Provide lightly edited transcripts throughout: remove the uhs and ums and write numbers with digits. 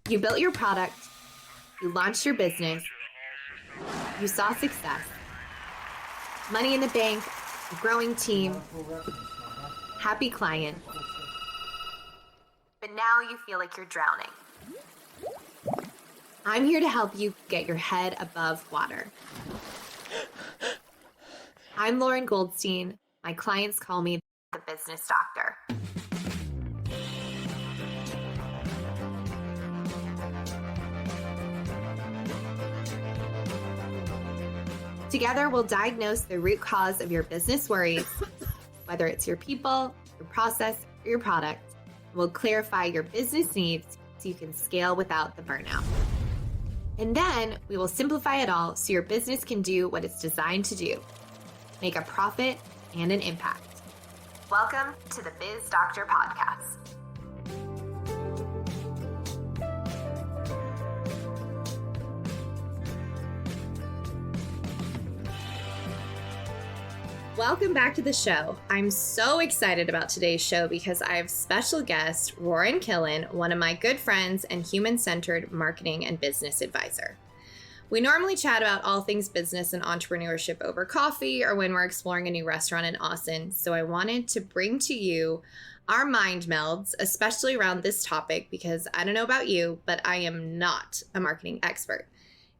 You built your product, you launched your business, you saw success, money in the bank, a growing team, happy clients. But now you feel like you're drowning. I'm here to help you get your head above water. I'm Ruoyun Goldstein. My clients call me the Business Doctor. Together, we'll diagnose the root cause of your business worries, whether it's your people, your process, or your product. We'll clarify your business needs so you can scale without the burnout. And then we will simplify it all so your business can do what it's designed to do, make a profit and an impact. Welcome to the Biz Doctor podcast. Welcome back to the show. I'm so excited about today's show because I have special guest Ruoyun Killian, one of my good friends and human-centered marketing and business advisor. We normally chat about all things business and entrepreneurship over coffee or when we're exploring a new restaurant in Austin, so I wanted to bring to you our mind melds, especially around this topic because I don't know about you, but I am not a marketing expert.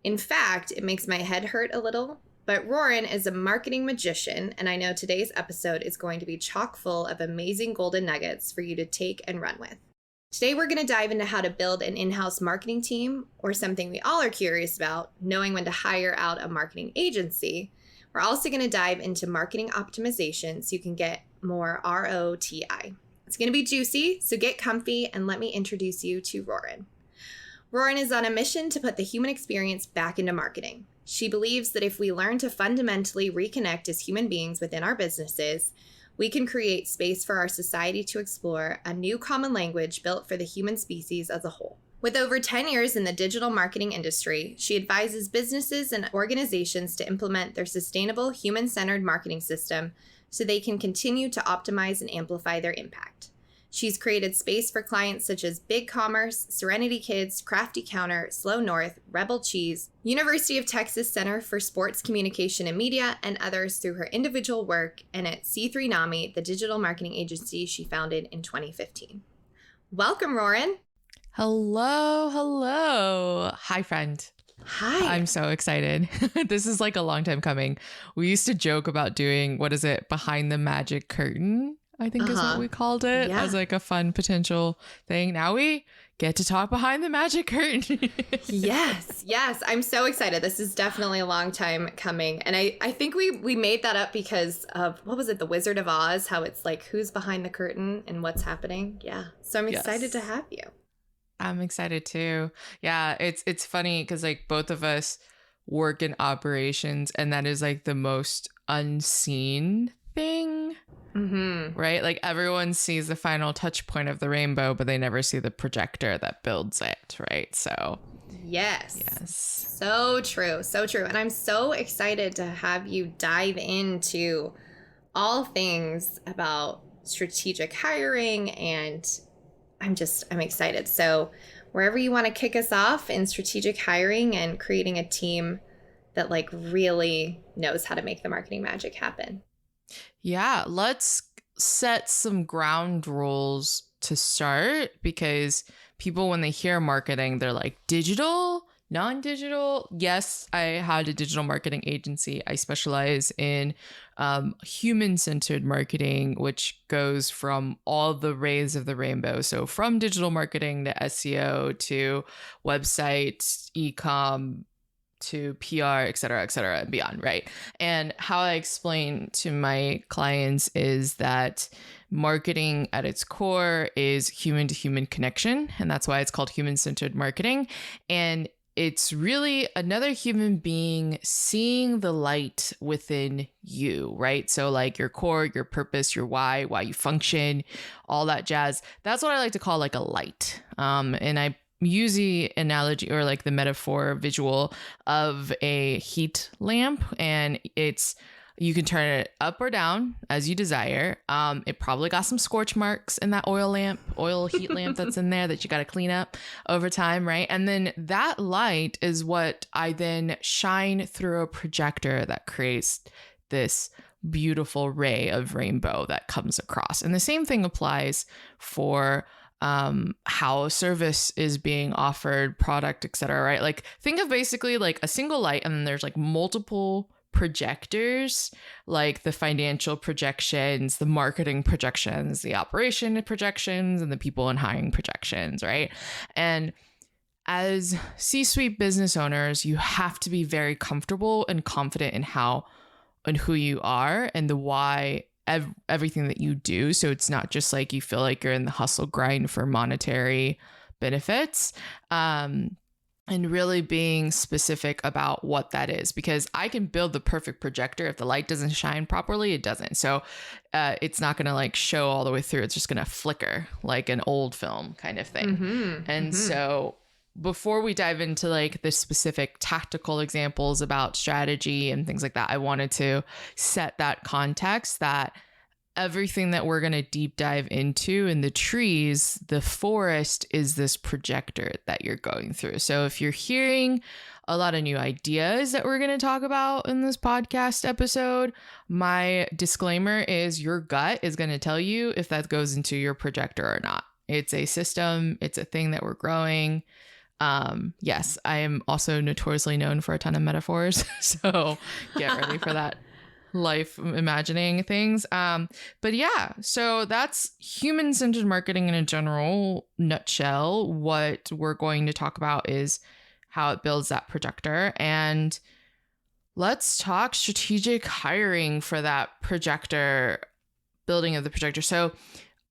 In fact, it makes my head hurt a little. But Ruoyun is a marketing magician, and I know today's episode is going to be chock full of amazing golden nuggets for you to take and run with. Today, we're going to dive into how to build an in-house marketing team, or something we all are curious about, knowing when to hire out a marketing agency. We're also going to dive into marketing optimization so you can get more ROTI. It's going to be juicy, so get comfy and let me introduce you to Ruoyun. Ruoyun is on a mission to put the human experience back into marketing. She believes that if we learn to fundamentally reconnect as human beings within our businesses, we can create space for our society to explore a new common language built for the human species as a whole. With over 10 years in the digital marketing industry, she advises businesses and organizations to implement their sustainable human-centered marketing system so they can continue to optimize and amplify their impact. She's created space for clients such as Big Commerce, Serenity Kids, Crafty Counter, Slow North, Rebel Cheese, University of Texas Center for Sports Communication and Media, and others through her individual work and at C3 NAMI, the digital marketing agency she founded in 2015. Welcome, Ruoyun. Hello. Hi, friend. Hi. I'm so excited. This is like a long time coming. We used to joke about doing, behind the magic curtain, I think is what we called it, as like a fun potential thing. Now we get to talk behind the magic curtain. Yes. I'm so excited. This is definitely a long time coming. And I think we made that up because of, what was it, The Wizard of Oz? How it's like, who's behind the curtain and what's happening? Yeah. So I'm excited to have you. I'm excited too. Yeah, it's funny because like both of us work in operations and that is like the most unseen thing. Mm-hmm. Right? Like everyone sees the final touch point of the rainbow, but they never see the projector that builds it, right? So Yes. So true. And I'm so excited to have you dive into all things about strategic hiring, and I'm excited. So wherever you want to kick us off in strategic hiring and creating a team that like really knows how to make the marketing magic happen. Yeah, let's set some ground rules to start because people, when they hear marketing, they're like, digital, non-digital. Yes, I had a digital marketing agency. I specialize in human-centered marketing, which goes from all the rays of the rainbow. So from digital marketing to SEO to website, e-com, to PR, et cetera, and beyond, right? And how I explain to my clients is that marketing at its core is human-to-human connection, and that's why it's called human-centered marketing. And it's really another human being seeing the light within you, right? So like your core, your purpose, your why you function, all that jazz. That's what I like to call like a light. And I use the analogy or like the metaphor visual of a heat lamp, and it's You can turn it up or down as you desire. It probably got some scorch marks in that oil heat lamp that's in there that you got to clean up over time, right? And then that light is what I then shine through a projector that creates this beautiful ray of rainbow that comes across. And the same thing applies for how a service is being offered, product, etc., right? Like think of basically like a single light, and then there's like multiple projectors, like the financial projections, the marketing projections, the operation projections, and the people and hiring projections, right? And as C-suite business owners, you have to be very comfortable and confident in how and who you are and the why everything that you do. So it's not just like you feel like you're in the hustle grind for monetary benefits. And really being specific about what that is, because I can build the perfect projector. If the light doesn't shine properly, it doesn't. So it's not going to like show all the way through. It's just going to flicker like an old film kind of thing. So before we dive into like the specific tactical examples about strategy and things like that, I wanted to set that context that everything that we're going to deep dive into in the trees, the forest is this projector that you're going through. So if you're hearing a lot of new ideas that we're going to talk about in this podcast episode, my disclaimer is your gut is going to tell you if that goes into your projector or not. It's a system. It's a thing that we're growing. Yes, I am also notoriously known for a ton of metaphors. So get ready for that. Life imagining things. But yeah, so that's human-centered marketing in a general nutshell. What we're going to talk about is how it builds that projector. And let's talk strategic hiring for that projector, building of the projector. So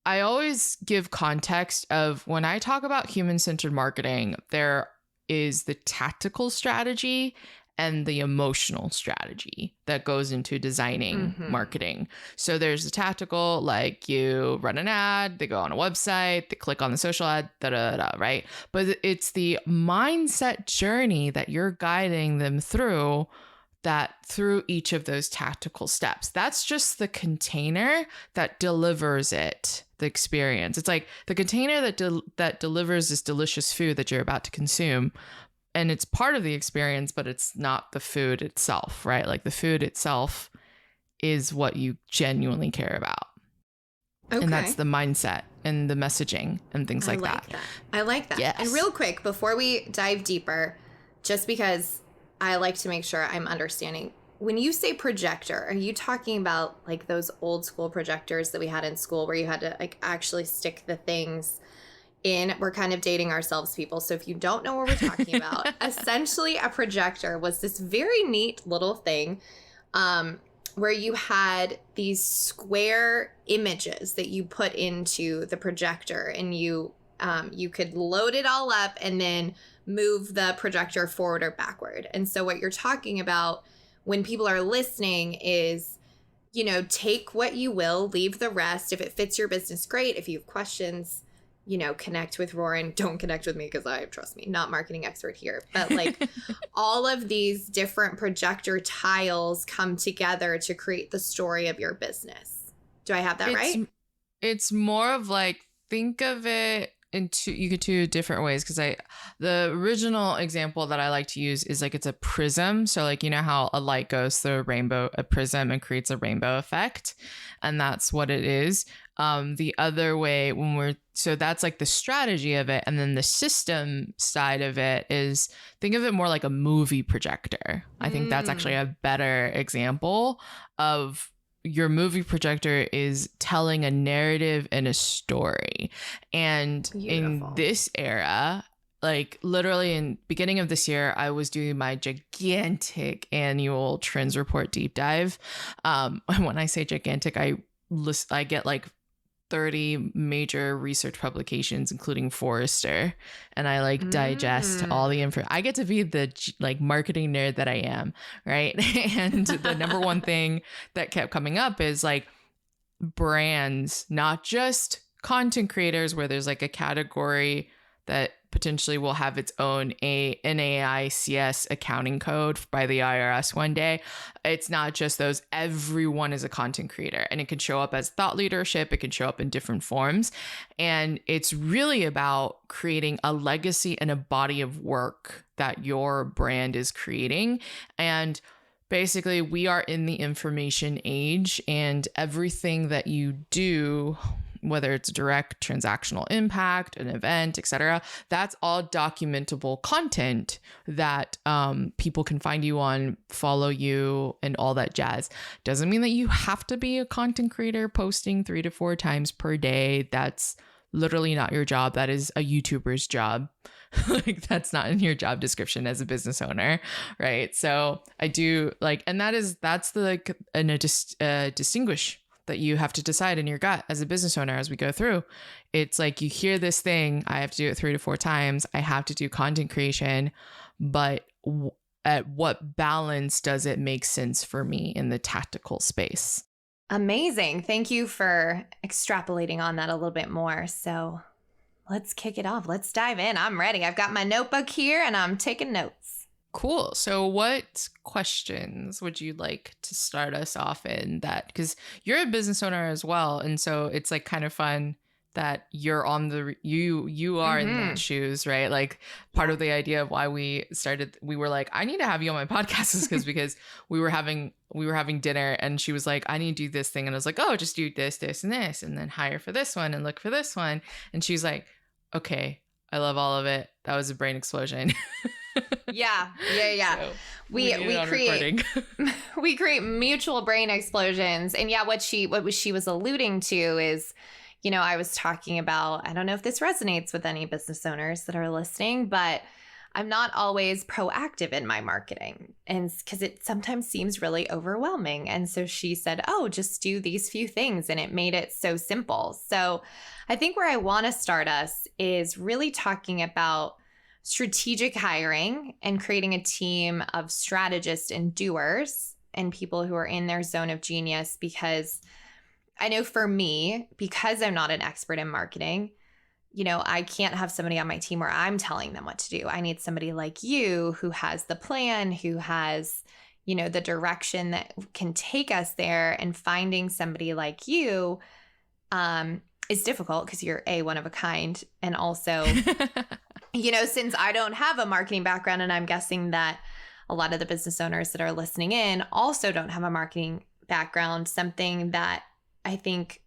I always give context of when I talk about human-centered marketing, there is the tactical strategy and the emotional strategy that goes into designing marketing. So there's the tactical, like you run an ad, they go on a website, they click on the social ad, right? But it's the mindset journey that you're guiding them through each of those tactical steps. That's just the container that delivers it, the experience. It's like the container that delivers this delicious food that you're about to consume. And it's part of the experience, but it's not the food itself, right? Like the food itself is what you genuinely care about. Okay. And that's the mindset and the messaging and things like that. I like that. Yes. And real quick, before we dive deeper, just because I like to make sure I'm understanding, when you say projector, are you talking about like those old school projectors that we had in school where you had to like actually stick the things in? We're kind of dating ourselves, people. So if you don't know what we're talking about, essentially a projector was this very neat little thing where you had these square images that you put into the projector, and you could load it all up and then move the projector forward or backward. And so what you're talking about when people are listening is, you know, take what you will, leave the rest. If it fits your business, great. If you have questions, you know, connect with Ruoyun. Don't connect with me because trust me, not marketing expert here. But like all of these different projector tiles come together to create the story of your business. Do I have that right? It's more of like, think of it you could do different ways, because the original example that I like to use is like it's a prism. So like, you know how a light goes through a prism and creates a rainbow effect, and that's what it is. The other way so that's like the strategy of it, and then the system side of it is, think of it more like a movie projector. I think that's actually a better example of your movie projector is telling a narrative and a story. And Beautiful. In this era, like literally in beginning of this year, I was doing my gigantic annual trends report deep dive. When I say gigantic, I get like 30 major research publications, including Forrester, and I like digest all the information. I get to be the like marketing nerd that I am, right? And the number one thing that kept coming up is like brands, not just content creators where there's like a category that potentially will have its own NAICS accounting code by the IRS one day. It's not just those. Everyone is a content creator, and it can show up as thought leadership. It can show up in different forms. And it's really about creating a legacy and a body of work that your brand is creating. And basically, we are in the information age, and everything that you do, whether it's direct transactional impact, an event, etc., that's all documentable content that people can find you on, follow you, and all that jazz. Doesn't mean that you have to be a content creator posting 3 to 4 times per day. That's literally not your job. That is a YouTuber's job. Like, that's not in your job description as a business owner, right? So I do like, and that's the like distinguish that you have to decide in your gut as a business owner as we go through. It's like, you hear this thing, I have to do it 3 to 4 times. I have to do content creation, but at what balance does it make sense for me in the tactical space? Amazing. Thank you for extrapolating on that a little bit more. So let's kick it off. Let's dive in. I'm ready. I've got my notebook here and I'm taking notes. Cool. So what questions would you like to start us off in? That, because you're a business owner as well. And so it's like kind of fun that you're on the, you are in that shoes, right? Like part of the idea of why we were like, I need to have you on my podcast is because we were having dinner and she was like, I need to do this thing. And I was like, oh, just do this, this, and this, and then hire for this one and look for this one. And she's like, okay, I love all of it. That was a brain explosion. Yeah. So we create we create mutual brain explosions. And yeah, what she was alluding to is, you know, I was talking about, I don't know if this resonates with any business owners that are listening, but I'm not always proactive in my marketing, and because it sometimes seems really overwhelming. And so she said, oh, just do these few things. And it made it so simple. So I think where I want to start us is really talking about strategic hiring and creating a team of strategists and doers and people who are in their zone of genius. Because I know for me, because I'm not an expert in marketing, you know, I can't have somebody on my team where I'm telling them what to do. I need somebody like you who has the plan, who has, you know, the direction that can take us there. And finding somebody like you is difficult because you're one of a kind. And also, you know, since I don't have a marketing background, and I'm guessing that a lot of the business owners that are listening in also don't have a marketing background, something that I think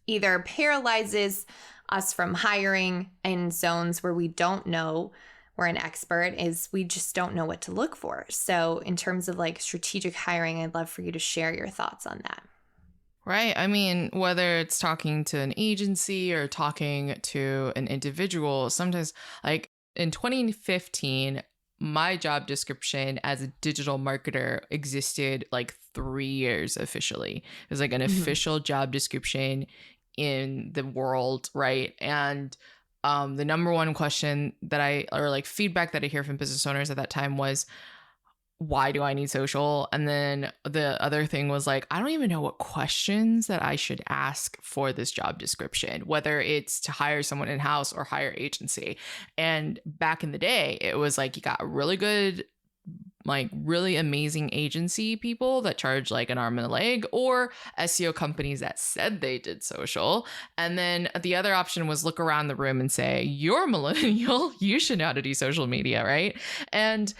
either paralyzes us from hiring in zones where we don't know we're an expert is we just don't know what to look for. So in terms of like strategic hiring, I'd love for you to share your thoughts on that. Right. I mean, whether it's talking to an agency or talking to an individual, sometimes like in 2015, my job description as a digital marketer existed like 3 years officially. It was like an official job description in the world, right? And the number one question or feedback that I hear from business owners at that time was, why do I need social? And then the other thing was like, I don't even know what questions that I should ask for this job description, whether it's to hire someone in-house or hire agency. And back in the day, it was like you got really good, like really amazing agency people that charge like an arm and a leg, or SEO companies that said they did social. And then the other option was look around the room and say, you're a millennial, you should know how to do social media, right? And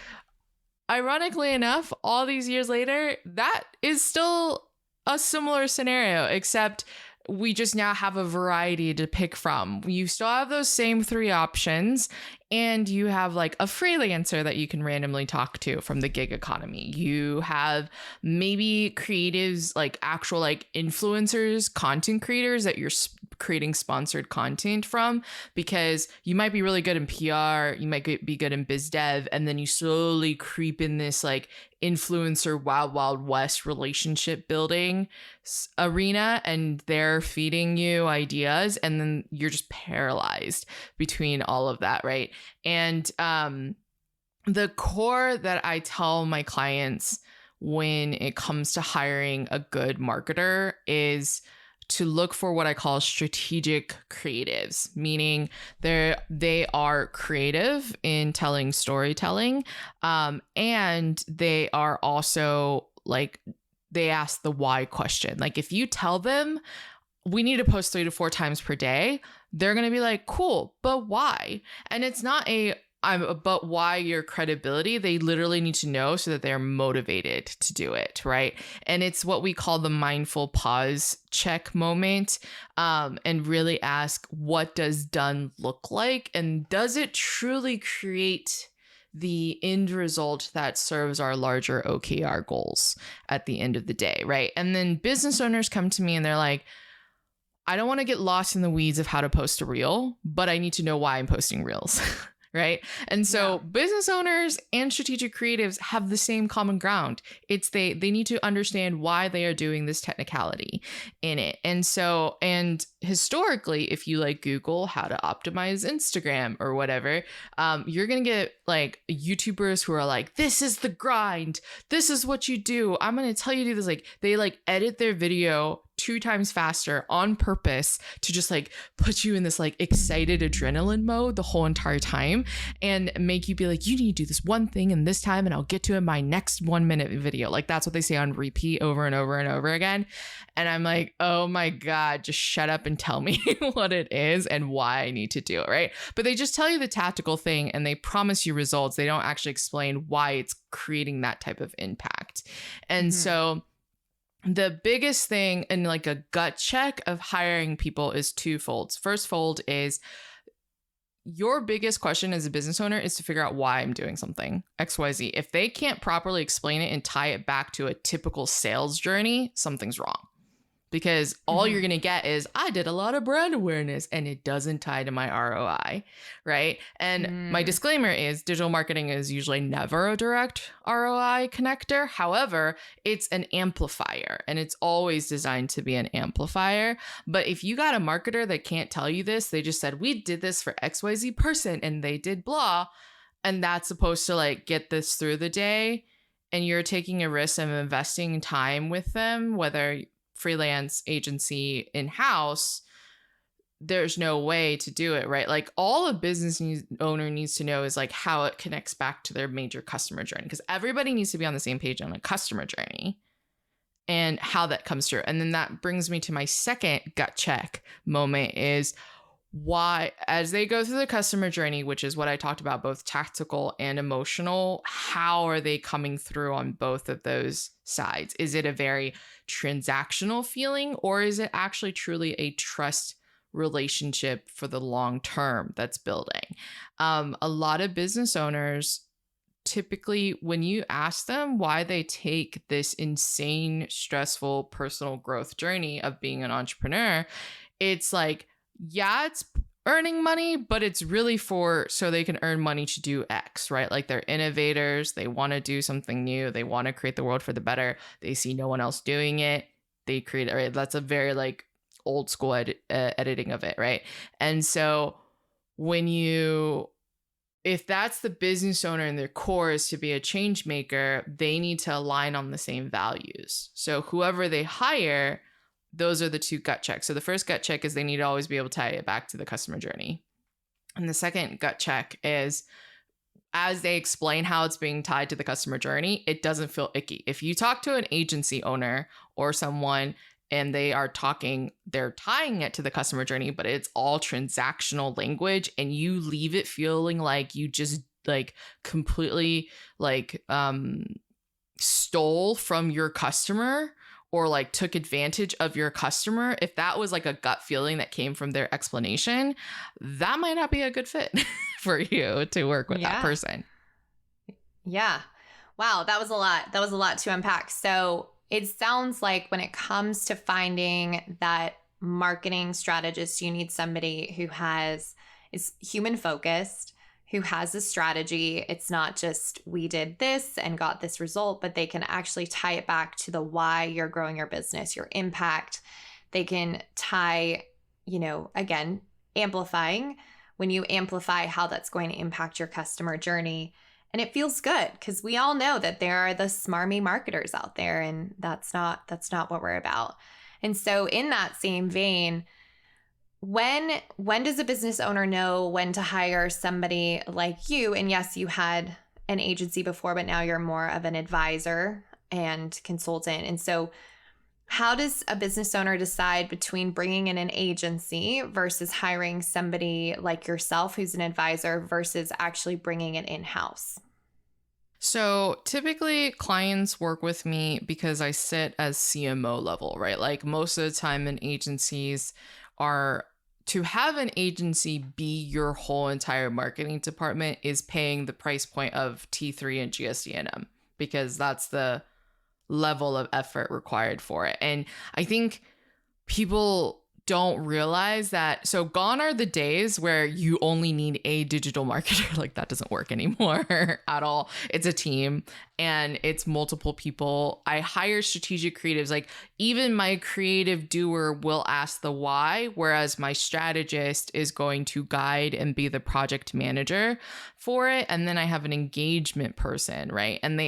ironically enough, all these years later, that is still a similar scenario, except we just now have a variety to pick from. You still have those same 3 options, and you have like a freelancer that you can randomly talk to from the gig economy. You have maybe creatives, like actual like influencers, content creators that you're creating sponsored content from, because you might be really good in PR, you might be good in biz dev, and then you slowly creep in this like influencer wild west relationship building arena, and they're feeding you ideas, and then you're just paralyzed between all of that, right? And the core that I tell my clients when it comes to hiring a good marketer is to look for what I call strategic creatives, meaning they are creative in telling storytelling, and they are also like, they ask the why question. Like if you tell them we need to post 3 to 4 times per day, they're going to be like, cool, but why? And it's not but why your credibility. They literally need to know so that they're motivated to do it, right? And it's what we call the mindful pause check moment, and really ask, what does done look like? And does it truly create the end result that serves our larger OKR goals at the end of the day, right? And then business owners come to me and they're like, I don't want to get lost in the weeds of how to post a reel, but I need to know why I'm posting reels. Right. And so business owners and strategic creatives have the same common ground. It's they need to understand why they are doing this technicality in it. And historically, if you like Google how to optimize Instagram or whatever, you're going to get like YouTubers who are like, this is the grind. This is what you do. I'm going to tell you to do this. Like they like edit their video 2 times faster on purpose to just like put you in this like excited adrenaline mode the whole entire time and make you be like, you need to do this one thing in this time and I'll get to it in my next 1-minute video. Like that's what they say on repeat over and over and over again. And I'm like, oh my God, just shut up and tell me what it is and why I need to do it, right? But they just tell you the tactical thing and they promise you results. They don't actually explain why it's creating that type of impact. And so the biggest thing in like a gut check of hiring people is twofold. First fold is your biggest question as a business owner is to figure out why I'm doing something XYZ. If they can't properly explain it and tie it back to a typical sales journey, something's wrong. Because all you're going to get is, I did a lot of brand awareness and it doesn't tie to my ROI, right? And my disclaimer is digital marketing is usually never a direct ROI connector. However, it's an amplifier and it's always designed to be an amplifier. But if you got a marketer that can't tell you this, they just said, we did this for XYZ person and they did blah, and that's supposed to like get this through the day, and you're taking a risk of investing time with them, whether freelance, agency, in-house, there's no way to do it, right? Like all a business owner needs to know is like how it connects back to their major customer journey, because everybody needs to be on the same page on a customer journey and how that comes through. And then that brings me to my second gut check moment is why, as they go through the customer journey, which is what I talked about, both tactical and emotional, how are they coming through on both of those sides? Is it a very transactional feeling, or is it actually truly a trust relationship for the long term that's building? A lot of business owners, typically when you ask them why they take this insane, stressful personal growth journey of being an entrepreneur, it's like, yeah, it's earning money, but it's really so they can earn money to do X, right? Like they're innovators. They want to do something new. They want to create the world for the better. They see no one else doing it. They create it, right? That's a very like old school editing of it, right? And so if that's the business owner and their core is to be a change maker, they need to align on the same values. So whoever they hire, those are the 2 gut checks. So the first gut check is they need to always be able to tie it back to the customer journey. And the second gut check is as they explain how it's being tied to the customer journey, it doesn't feel icky. If you talk to an agency owner or someone and they're tying it to the customer journey, but it's all transactional language and you leave it feeling like you just like completely like stole from your customer or like took advantage of your customer, if that was like a gut feeling that came from their explanation, that might not be a good fit for you to work with that person. Yeah. Wow. That was a lot. That was a lot to unpack. So it sounds like when it comes to finding that marketing strategist, you need somebody who is human focused, who has a strategy. It's not just we did this and got this result, but they can actually tie it back to the why you're growing your business, your impact. They can tie, again, amplifying when you amplify how that's going to impact your customer journey. And it feels good because we all know that there are the smarmy marketers out there, and that's not what we're about. And so in that same vein, when does a business owner know when to hire somebody like you? And yes, you had an agency before, but now you're more of an advisor and consultant. And so how does a business owner decide between bringing in an agency versus hiring somebody like yourself who's an advisor versus actually bringing it in-house? So typically clients work with me because I sit as CMO level, right? Like most of the time in agencies are to have an agency be your whole entire marketing department is paying the price point of T3 and GSD&M because that's the level of effort required for it. And I think people don't realize that. So gone are the days where you only need a digital marketer. Like that doesn't work anymore at all. It's a team and it's multiple people. I hire strategic creatives. Like even my creative doer will ask the why, whereas my strategist is going to guide and be the project manager for it. And then I have an engagement person, right? And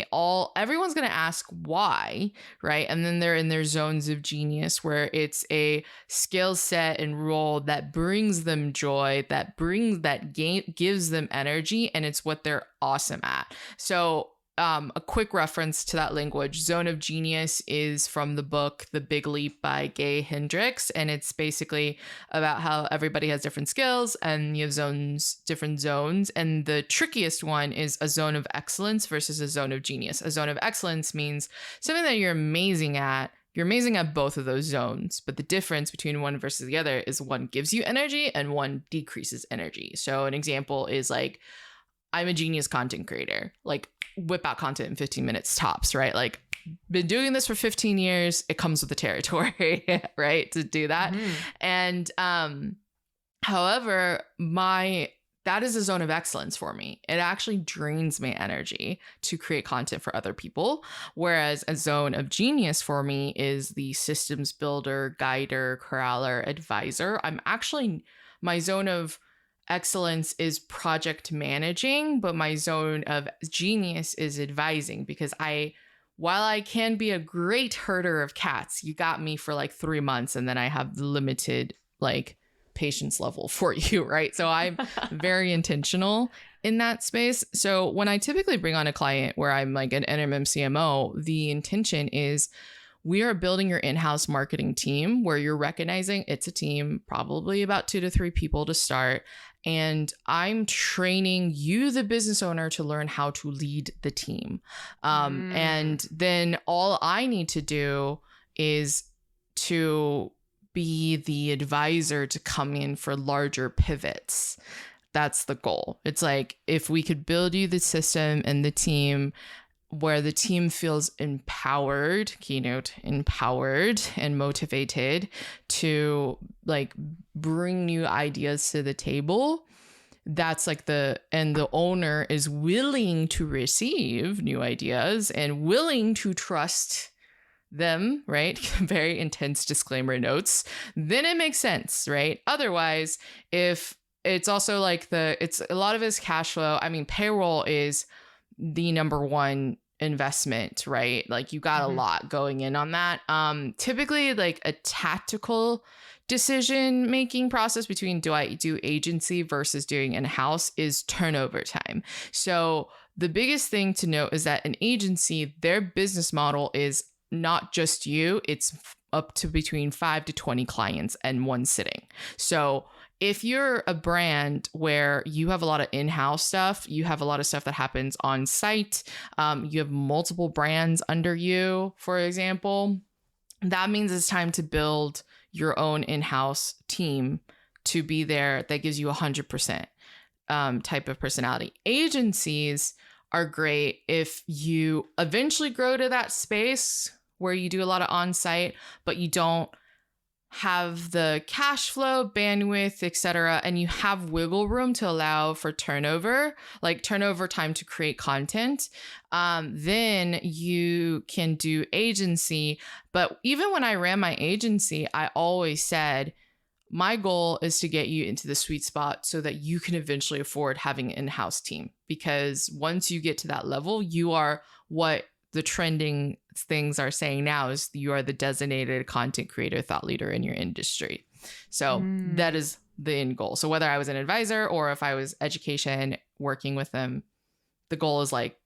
everyone's going to ask why, right? And then they're in their zones of genius where it's a skill set and role that brings them joy, that gives them energy, and it's what they're awesome at. So a quick reference to that language, zone of genius is from the book The Big Leap by Gay Hendricks, and it's basically about how everybody has different skills and you have different zones, and the trickiest one is a zone of excellence versus a zone of genius. A zone of excellence means something that you're amazing at. You're amazing at both of those zones, but the difference between one versus the other is one gives you energy and one decreases energy. So an example is like, I'm a genius content creator, like whip out content in 15 minutes tops, right? Like been doing this for 15 years. It comes with the territory, right? To do that. And however, that is a zone of excellence for me. It actually drains my energy to create content for other people. Whereas a zone of genius for me is the systems builder, guider, corraller, advisor. My zone of excellence is project managing, but my zone of genius is advising because while I can be a great herder of cats, you got me for like 3 months and then I have limited like patience level for you, right? So I'm very intentional in that space. So when I typically bring on a client where I'm like an NMM CMO, the intention is we are building your in-house marketing team where you're recognizing it's a team, probably about 2 to 3 people to start. And I'm training you, the business owner, to learn how to lead the team. And then all I need to do is to be the advisor to come in for larger pivots. That's the goal. It's like if we could build you the system and the team where the team feels empowered, keynote, empowered and motivated to like bring new ideas to the table. That's like the owner is willing to receive new ideas and willing to trust them, right? Very intense disclaimer notes. Then it makes sense, right? Otherwise, if it's also like it's a lot of his cash flow. I mean, payroll is the number one investment, right? Like you got a lot going in on that. Typically like a tactical decision making process between do I do agency versus doing in-house is turnover time. So the biggest thing to note is that an agency, their business model is not just you, it's up to between 5 to 20 clients and one sitting. So if you're a brand where you have a lot of in-house stuff, you have a lot of stuff that happens on site, you have multiple brands under you, for example, that means it's time to build your own in-house team to be there that gives you 100% type of personality. Agencies are great if you eventually grow to that space where you do a lot of on-site, but you don't have the cash flow, bandwidth, etc., and you have wiggle room to allow for turnover time to create content, then you can do agency. But even when I ran my agency, I always said, my goal is to get you into the sweet spot so that you can eventually afford having an in-house team. Because once you get to that level, you are what the trending things are saying now is you are the designated content creator, thought leader in your industry. So that is the end goal. So whether I was an advisor or if I was education working with them, the goal is like,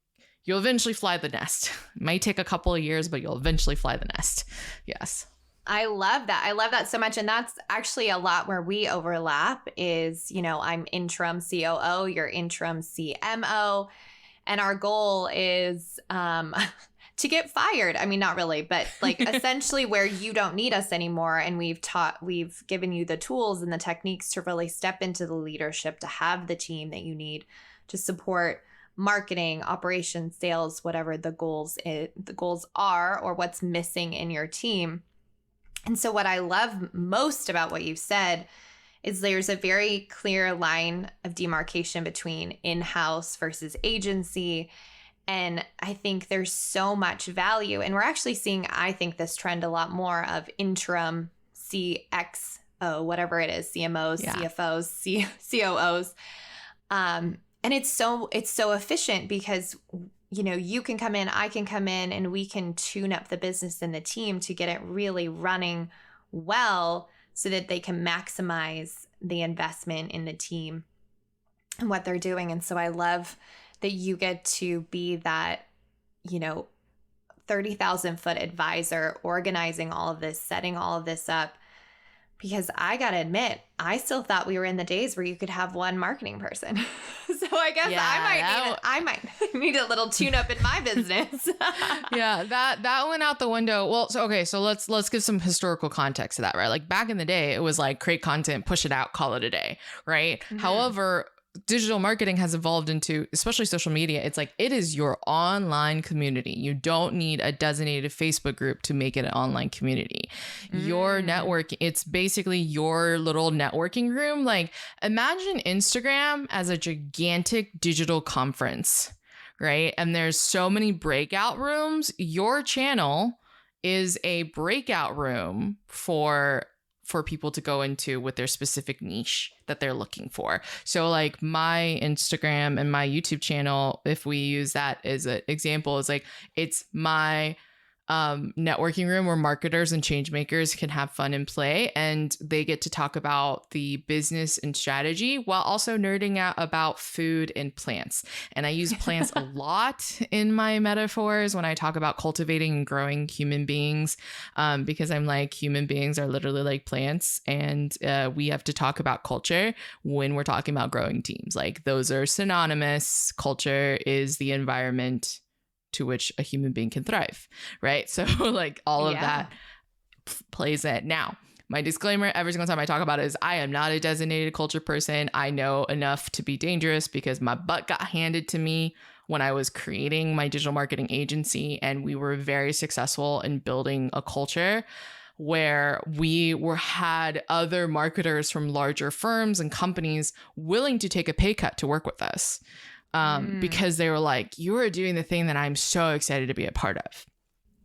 you'll eventually fly the nest. It might take a couple of years, but you'll eventually fly the nest. Yes. I love that. I love that so much. And that's actually a lot where we overlap is, you know, I'm interim COO, you're interim CMO. And our goal is to get fired. I mean, not really, but like essentially where you don't need us anymore. And we've given you the tools and the techniques to really step into the leadership, to have the team that you need to support marketing, operations, sales, whatever the goals are, or what's missing in your team. And so what I love most about what you've said is there's a very clear line of demarcation between in-house versus agency. And I think there's so much value. And we're actually seeing, I think, this trend a lot more of interim CXO, whatever it is, CMOs, CFOs, COOs. And it's so efficient because, you know, you can come in, I can come in, and we can tune up the business and the team to get it really running well so that they can maximize the investment in the team and what they're doing. And so I love that you get to be that, you know, 30,000 foot advisor, organizing all of this, setting all of this up. Because I got to admit, I still thought we were in the days where you could have one marketing person. So I guess I might need a little tune up in my business. Yeah, that went out the window. Well, so let's give some historical context to that, right? Like back in the day, it was like create content, push it out, call it a day, right? Mm-hmm. However, digital marketing has evolved into, especially social media, it's like it is your online community. You don't need a designated Facebook group to make it an online community. Your networking, it's basically your little networking room. Like imagine Instagram as a gigantic digital conference, right? And there's so many breakout rooms. Your channel is a breakout room for people to go into with their specific niche that they're looking for. So like my Instagram and my YouTube channel, if we use that as an example, is like, it's my networking room where marketers and change makers can have fun and play, and they get to talk about the business and strategy while also nerding out about food and plants. And I use plants a lot in my metaphors when I talk about cultivating and growing human beings, because I'm like, human beings are literally like plants, and we have to talk about culture when we're talking about growing teams. Like those are synonymous. Culture is the environment to which a human being can thrive, right? So like all of that plays in. Now, my disclaimer every single time I talk about it is I am not a designated culture person. I know enough to be dangerous because my butt got handed to me when I was creating my digital marketing agency, and we were very successful in building a culture where we had other marketers from larger firms and companies willing to take a pay cut to work with us. Because they were like, you are doing the thing that I'm so excited to be a part of.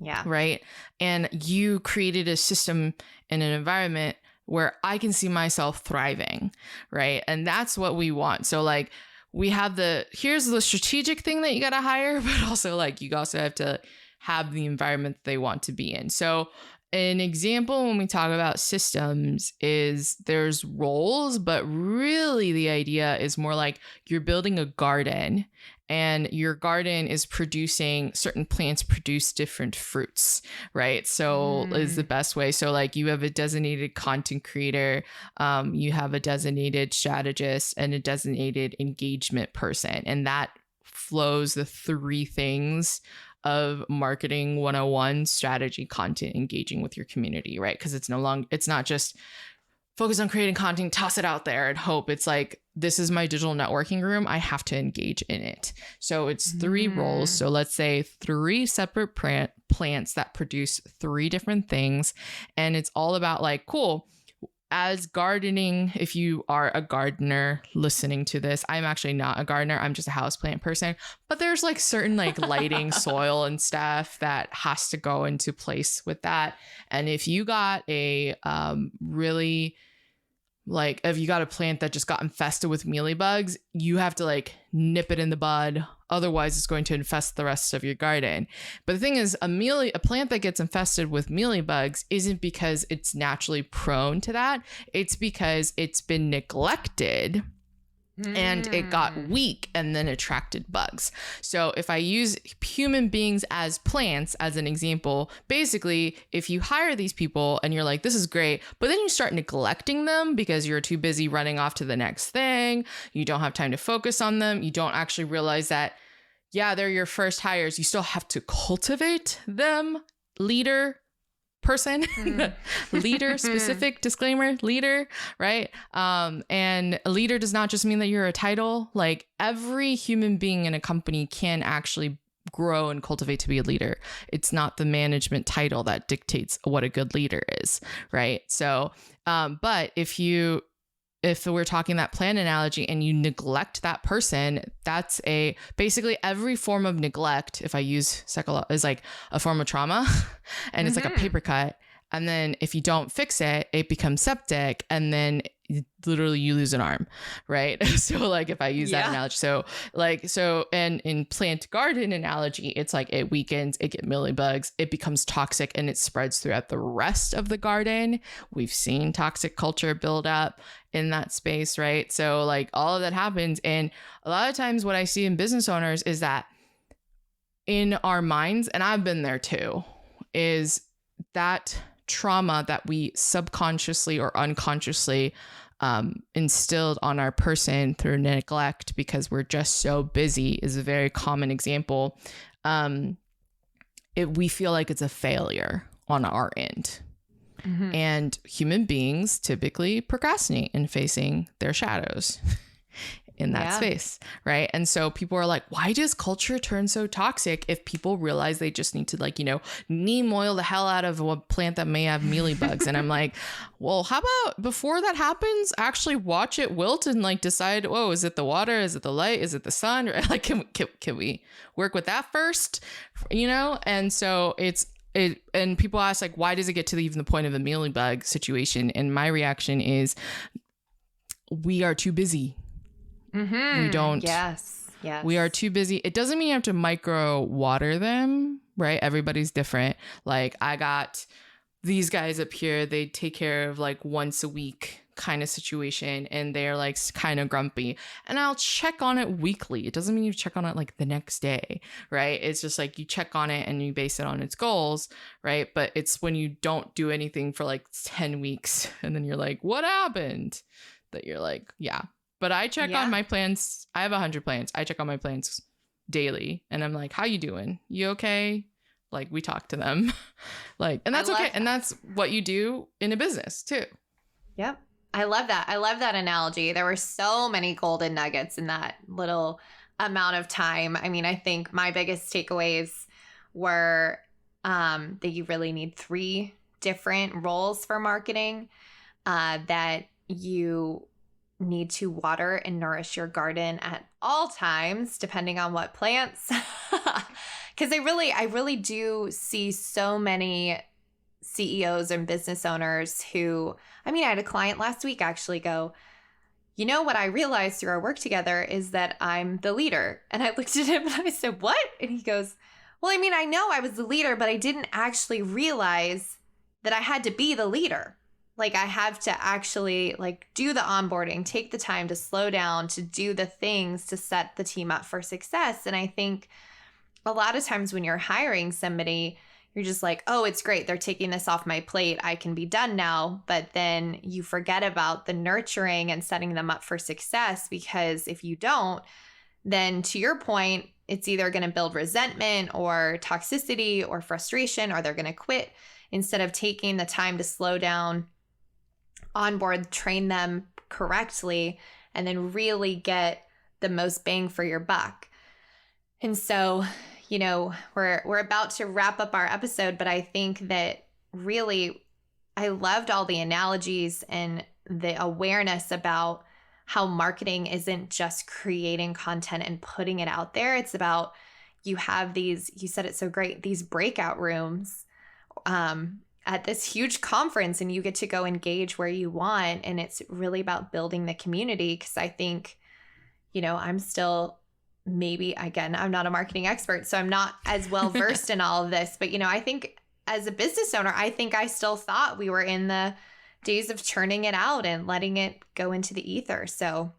Yeah. Right. And you created a system and an environment where I can see myself thriving. Right. And that's what we want. So like we have here's the strategic thing that you got to hire, but also like you also have to have the environment that they want to be in. So an example when we talk about systems is there's roles, but really the idea is more like you're building a garden, and your garden is producing certain plants produce different fruits, right? So is the best way. So like you have a designated content creator, you have a designated strategist, and a designated engagement person. And that flows the three things of marketing 101: strategy, content, engaging with your community, right? Because it's not just focus on creating content, toss it out there and hope. It's like, this is my digital networking room. I have to engage in it. So it's three roles. So let's say three separate plants that produce three different things. And it's all about like, cool. As gardening, if you are a gardener listening to this, I'm actually not a gardener. I'm just a houseplant person. But there's like certain like lighting, soil and stuff that has to go into place with that. And if you got a really Like if you got a plant that just got infested with mealybugs, you have to like nip it in the bud. Otherwise, it's going to infest the rest of your garden. But the thing is, a plant that gets infested with mealybugs isn't because it's naturally prone to that. It's because it's been neglected and it got weak and then attracted bugs. So if I use human beings as plants as an example, basically, if you hire these people and you're like, this is great, but then you start neglecting them because you're too busy running off to the next thing, you don't have time to focus on them, you don't actually realize that, yeah, they're your first hires. You still have to cultivate them, person, leader, specific disclaimer, leader, right? And a leader does not just mean that you're a title. Like every human being in a company can actually grow and cultivate to be a leader. It's not the management title that dictates what a good leader is, right? So, but if we're talking that plant analogy and you neglect that person, that's basically every form of neglect, if I use is like a form of trauma and it's like a paper cut. And then if you don't fix it, it becomes septic and then literally you lose an arm, right? So like if I use that analogy, and in plant garden analogy, it's like it weakens, it gets mealybugs, it becomes toxic and it spreads throughout the rest of the garden. We've seen toxic culture build up in that space, right? So like all of that happens. And a lot of times what I see in business owners is that in our minds, and I've been there too, is that trauma that we subconsciously or unconsciously instilled on our person through neglect because we're just so busy is a very common example. We feel like it's a failure on our end. And human beings typically procrastinate in facing their shadows in that space, right? And so people are like, why does culture turn so toxic if people realize they just need to like, neem oil the hell out of a plant that may have mealybugs? And I'm like, well, how about before that happens, actually watch it wilt and like decide, oh, is it the water? Is it the light? Is it the sun? Or like, can we work with that first? And so and people ask like, why does it get to even the point of a mealybug situation? And my reaction is we are too busy. We don't. Yes. We are too busy. It doesn't mean you have to micro water them, right? Everybody's different. Like I got these guys up here, they take care of like once a week kind of situation and they're like kind of grumpy and I'll check on it weekly. It doesn't mean you check on it like the next day, right? It's just like you check on it and you base it on its goals, right? But it's when you don't do anything for like 10 weeks and then you're like, what happened? That you're like, yeah. But I check on my plants. I have 100 plants. I check on my plants daily. And I'm like, how you doing? You okay? Like we talk to them. Like, and that's okay. That. And that's what you do in a business too. Yep. I love that. I love that analogy. There were so many golden nuggets in that little amount of time. I mean, I think my biggest takeaways were that you really need 3 different roles for marketing, that you need to water and nourish your garden at all times, depending on what plants. Because I really do see so many CEOs and business owners who, I had a client last week actually go, what I realized through our work together is that I'm the leader. And I looked at him and I said, what? And he goes, well, I know I was the leader, but I didn't actually realize that I had to be the leader. Like I have to actually like do the onboarding, take the time to slow down, to do the things to set the team up for success. And I think a lot of times when you're hiring somebody, you're just like, oh, it's great. They're taking this off my plate. I can be done now. But then you forget about the nurturing and setting them up for success, because if you don't, then to your point, it's either going to build resentment or toxicity or frustration, or they're going to quit instead of taking the time to slow down, onboard, train them correctly, and then really get the most bang for your buck. And so, we're about to wrap up our episode, but I think that really I loved all the analogies and the awareness about how marketing isn't just creating content and putting it out there. It's about, you have these, you said it so great, these breakout rooms at this huge conference and you get to go engage where you want. And it's really about building the community. Because I think, I'm still maybe, again, I'm not a marketing expert, so I'm not as well versed in all of this. But, I think as a business owner, I think I still thought we were in the days of churning it out and letting it go into the ether. So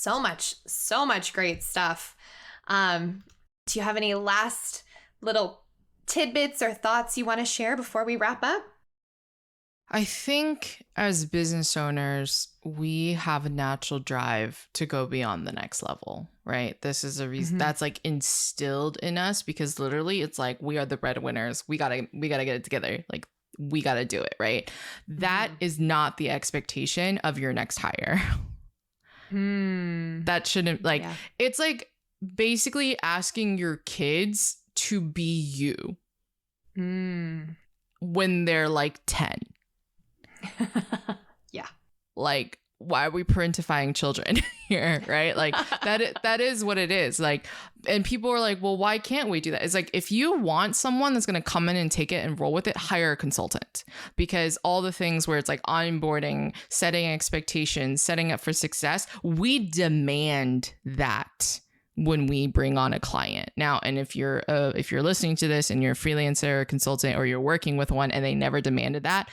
much great stuff. Do you have any last little tidbits or thoughts you want to share before we wrap up? I think as business owners, we have a natural drive to go beyond the next level, right? This is a reason that's like instilled in us, because literally it's like, we are the breadwinners. We gotta get it together. Like, we gotta do it, right? That is not the expectation of your next hire. That shouldn't, like, it's like basically asking your kids to be you when they're like 10. Yeah. Like, why are we parentifying children here, right? Like, that is what it is. Like, and people are like, well, why can't we do that? It's like, if you want someone that's going to come in and take it and roll with it, hire a consultant. Because all the things where it's like onboarding, setting expectations, setting up for success, we demand that when we bring on a client. Now, and if you're listening to this and you're a freelancer or consultant, or you're working with one and they never demanded that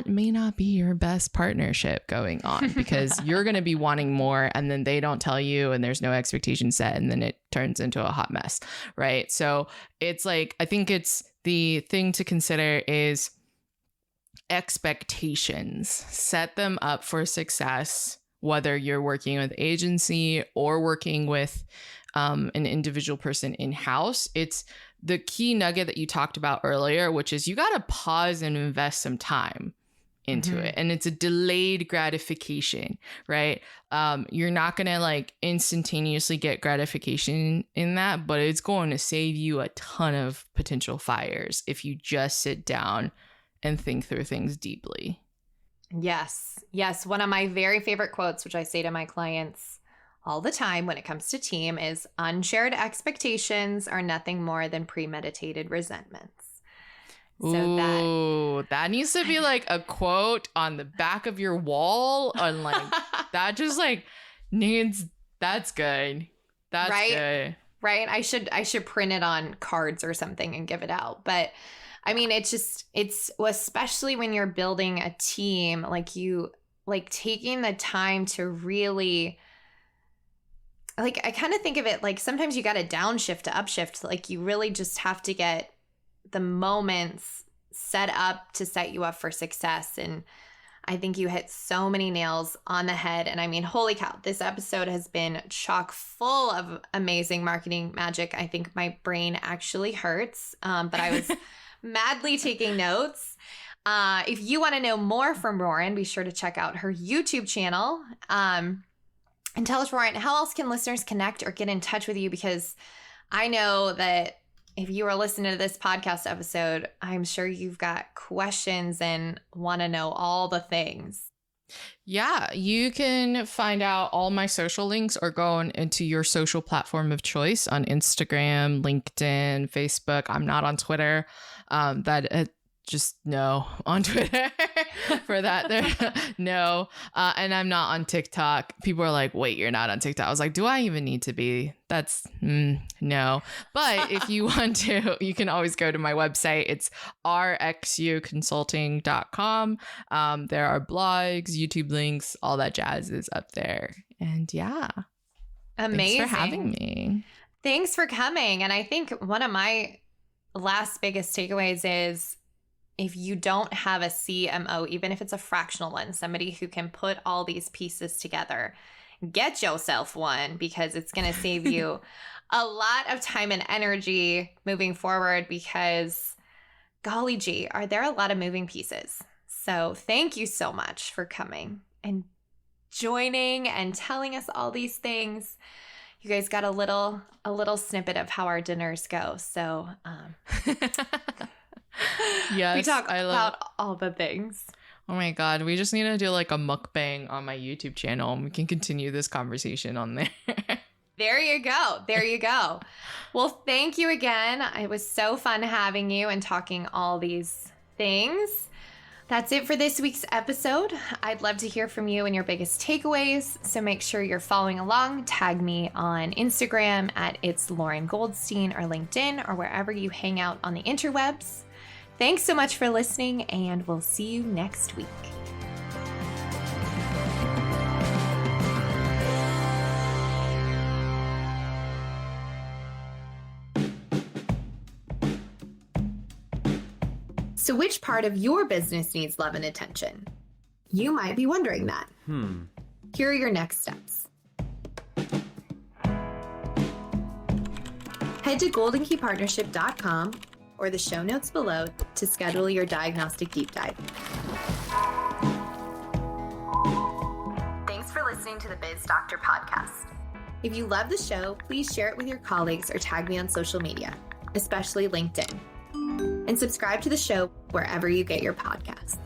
may not be your best partnership going on, because you're going to be wanting more and then they don't tell you and there's no expectation set, and then it turns into a hot mess, right? So it's like, I think it's the thing to consider is expectations. Set them up for success, whether you're working with agency or working with an individual person in-house. It's the key nugget that you talked about earlier, which is you got to pause and invest some time into it. And it's a delayed gratification, right? You're not going to like instantaneously get gratification in that, but it's going to save you a ton of potential fires if you just sit down and think through things deeply. Yes. One of my very favorite quotes, which I say to my clients all the time when it comes to team, is unshared expectations are nothing more than premeditated resentments. So that needs to be like a quote on the back of your wall. On like, that just like needs, that's good. That's right? Good. Right. I should print it on cards or something and give it out. But I mean, it's especially when you're building a team, like taking the time to really, like, I kind of think of it like sometimes you got to downshift to upshift. Like, you really just have to get the moments set up to set you up for success. And I think you hit so many nails on the head. And I mean, holy cow, this episode has been chock full of amazing marketing magic. I think my brain actually hurts, but I was madly taking notes. If you want to know more from Ruoyun, be sure to check out her YouTube channel. And tell us, Ruoyun, how else can listeners connect or get in touch with you? Because I know that if you are listening to this podcast episode, I'm sure you've got questions and want to know all the things. Yeah, you can find out all my social links or go into your social platform of choice on Instagram, LinkedIn, Facebook. I'm not on Twitter. Just no on Twitter for that. No. And I'm not on TikTok. People are like, wait, you're not on TikTok. I was like, do I even need to be? That's no. But if you want to, you can always go to my website. It's rxuconsulting.com. There are blogs, YouTube links, all that jazz is up there. And yeah. Amazing. Thanks for having me. Thanks for coming. And I think one of my last biggest takeaways is, if you don't have a CMO, even if it's a fractional one, somebody who can put all these pieces together, get yourself one, because it's going to save you a lot of time and energy moving forward, because golly gee, are there a lot of moving pieces. So thank you so much for coming and joining and telling us all these things. You guys got a little snippet of how our dinners go. So yes, we talk about all the things. Oh my God, we just need to do like a mukbang on my YouTube channel, and we can continue this conversation on there. There you go. Well, thank you again. It was so fun having you and talking all these things. That's it for this week's episode. I'd love to hear from you and your biggest takeaways, so make sure you're following along. Tag me on Instagram at It's Lauren Goldstein or LinkedIn or wherever you hang out on the interwebs. Thanks so much for listening, and we'll see you next week. So which part of your business needs love and attention? You might be wondering that. Here are your next steps. Head to goldenkeypartnership.com or the show notes below to schedule your diagnostic deep dive. Thanks for listening to the Biz Doctor podcast. If you love the show, please share it with your colleagues or tag me on social media, especially LinkedIn. And subscribe to the show wherever you get your podcasts.